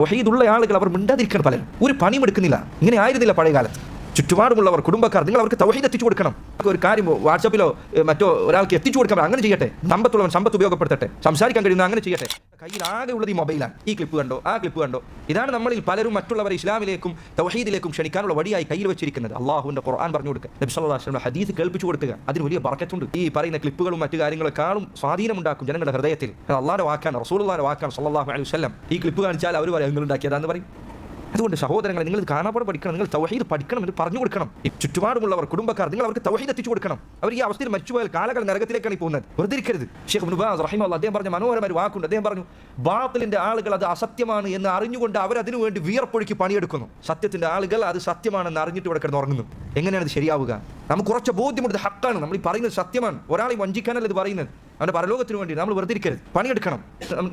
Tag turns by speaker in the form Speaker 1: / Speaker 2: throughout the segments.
Speaker 1: തൗഹീദുള്ള ആളുകൾ അവർ മിണ്ടാതിരിക്കണം. പലരും ഒരു പണിയും എടുക്കുന്നില്ല. ഇങ്ങനെ ആയിരുന്നില്ല പഴയ കാലത്ത്. ചുറ്റുപാടുമുള്ളവർ, കുടുംബക്കാർ, നിങ്ങൾ അവർക്ക് തൗഹീദ് എത്തിച്ചു കൊടുക്കണം. ഒരു കാര്യം വാട്സാപ്പിലോ മറ്റോ ഒരാൾക്ക് എത്തിച്ചു കൊടുക്കാൻ അങ്ങനെ ചെയ്യട്ടെ. സമ്പത്തുള്ളവൻ സമ്പത്ത് ഉപയോഗപ്പെടുത്തട്ടെ. സംസാരിക്കാൻ കഴിയുന്ന അങ്ങനെ ചെയ്യട്ടെ. കയ്യിൽ ആകെ ഉള്ളത് ഈ മൊബൈലാണ്. ഈ ക്ലിപ്പ് കണ്ടോ, ആ ക്ലിപ്പ് കണ്ടോ. ഇതാണ് നമ്മളിൽ പലരും മറ്റുള്ളവരെ ഇസ്ലാമിലേക്കും തൗഹീദിലേക്കും ക്ഷണിക്കാനുള്ള വടിയായി കയ്യിൽ വെച്ചിരിക്കുന്നത്. അള്ളാഹുവിന്റെ ഖുർആൻ പറഞ്ഞു കൊടുക്കുക, നബി സല്ലല്ലാഹു അലൈഹി വസല്ലം ഹദീസ് കേൾപ്പിച്ചു കൊടുക്കുക. അതിന് വലിയ ബർക്കത്തുണ്ട്. ഈ പറയുന്ന ക്ലിപ്പുകളും മറ്റു കാര്യങ്ങളെക്കാളും സ്വാധീനമുണ്ടാക്കും ജനങ്ങളുടെ ഹൃദയത്തിൽ. അള്ളാഹുവിന്റെ വാക്കാണ്, റസൂലുള്ളാഹിന്റെ വാക്കാണ് സല്ലല്ലാഹു അലൈഹി വസല്ലം. ഈ ക്ലിപ്പ് കാണിച്ചാൽ അവർ പറയും നിങ്ങൾ ഉണ്ടാക്കിയതാന്ന് പറയും. അതുകൊണ്ട് സഹോദരങ്ങളെ, നിങ്ങൾ കാണാപ്പാട് പഠിക്കണം. നിങ്ങൾ തൗഹീദ് പഠിക്കണം എന്ന് പറഞ്ഞു കൊടുക്കണം. ഈ ചുറ്റുപാടുമുള്ളവർ, കുടുംബക്കാർ, നിങ്ങൾ അവർക്ക് തൗഹീദ് എത്തിച്ചു കൊടുക്കണം. അവർ ഈ അവസ്ഥയിൽ മരിച്ചുപോയാൽ കാലകൾ നരകത്തിലേക്കാണ് പോകുന്നത്. വെറുതെ ഇരിക്കരുത്. ഷെയ്ഖ് ഇബ്നു ബാസ് റഹിമഹുല്ലാഹ് അദ്ദേഹം പറഞ്ഞ മനോഹരമായ ഒരു വാക്കുണ്ട്. അദ്ദേഹം പറഞ്ഞു, ബാത്തിലിന്റെ ആളുകൾ അത് അസത്യമാണ് എന്ന് അറിഞ്ഞുകൊണ്ട് അവർ അതിനു വേണ്ടി വിയർപ്പൊഴുക്കി പണിയെടുക്കുന്നു. സത്യത്തിന്റെ ആളുകൾ അത് സത്യമാണെന്ന് അറിഞ്ഞിട്ട് ഇവിടെ കിടന്ന് ഉറങ്ങുന്നു. എങ്ങനെയാണ് ഇത് ശരിയാവുക? നമുക്ക് കുറച്ച് ബോധ്യമുണ്ട്, ഹക്കാണ്, നമ്മൾ ഈ പറയുന്നത് സത്യമാണ്. ഒരാളെ വഞ്ചിക്കാനല്ല ഇത് പറയുന്നത്. അവന്റെ പരലോകത്തിന് വേണ്ടി നമ്മൾ വെറുതെ ഇരിക്കരുത്, പണിയെടുക്കണം.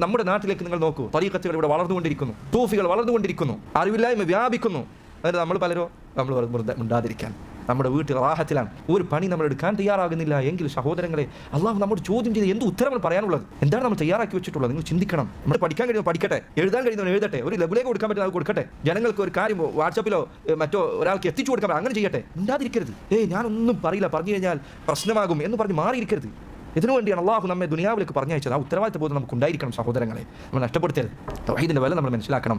Speaker 1: നമ്മുടെ നാട്ടിലേക്ക് നിങ്ങൾ നോക്കൂ, തരീഖത്തുകൾ ഇവിടെ വളർന്നുകൊണ്ടിരിക്കുന്നു, സൂഫികൾ വളർന്നുകൊണ്ടിരിക്കുന്നു, അറിവില്ലായ്മ വ്യാപിക്കുന്നു. അതായത് നമ്മൾ പലരോ നമ്മൾ മിണ്ടാതിരിക്കാൻ, നമ്മുടെ വീട്ടിൽ റാഹത്തിലാണ്, ഒരു പണി നമ്മൾ എടുക്കാൻ തയ്യാറാകുന്നില്ല എങ്കിൽ സഹോദരങ്ങളെ, അള്ളാഹു നമ്മോട് ചോദ്യം ചെയ്ത് എന്ത് ഉത്തരമാണ് പറയാനുള്ളത്? എന്താണ് നമ്മൾ തയ്യാറാക്കി വെച്ചിട്ടുള്ളത്? നിങ്ങൾ ചിന്തിക്കണം. നമ്മൾ പഠിക്കാൻ കഴിയുമ്പോൾ പഠിക്കട്ടെ, എഴുതാൻ കഴിയുന്നവർ എഴുതട്ടെ, ഒരു ലഘുലേക്ക് കൊടുക്കാൻ പറ്റുന്ന കൊടുക്കട്ടെ. ജനങ്ങൾക്ക് ഒരു കാര്യം വാട്സാപ്പിലോ മറ്റോ ഒരാൾക്ക് എത്തിച്ചു കൊടുക്കാൻ അങ്ങനെ ചെയ്യട്ടെ. മിണ്ടാതിരിക്കരുത്. ഞാനൊന്നും പറയില്ല, പറഞ്ഞു കഴിഞ്ഞാൽ പ്രശ്നമാകും എന്ന് പറഞ്ഞ് മാറിയിരിക്കരുത്. ഇതിനു വേണ്ടിയാണ് അള്ളാഹു നമ്മെ ദുനിയാവിലേക്ക് പറഞ്ഞയച്ചത്. ആ ഉത്തരവാദിത്ത ബോധം നമുക്ക് ഉണ്ടായിരിക്കണം സഹോദരങ്ങളെ. നമ്മൾ നഷ്ടപ്പെടുത്തരുത്. തൗഹീദിന്റെ വില നമ്മൾ മനസ്സിലാക്കണം.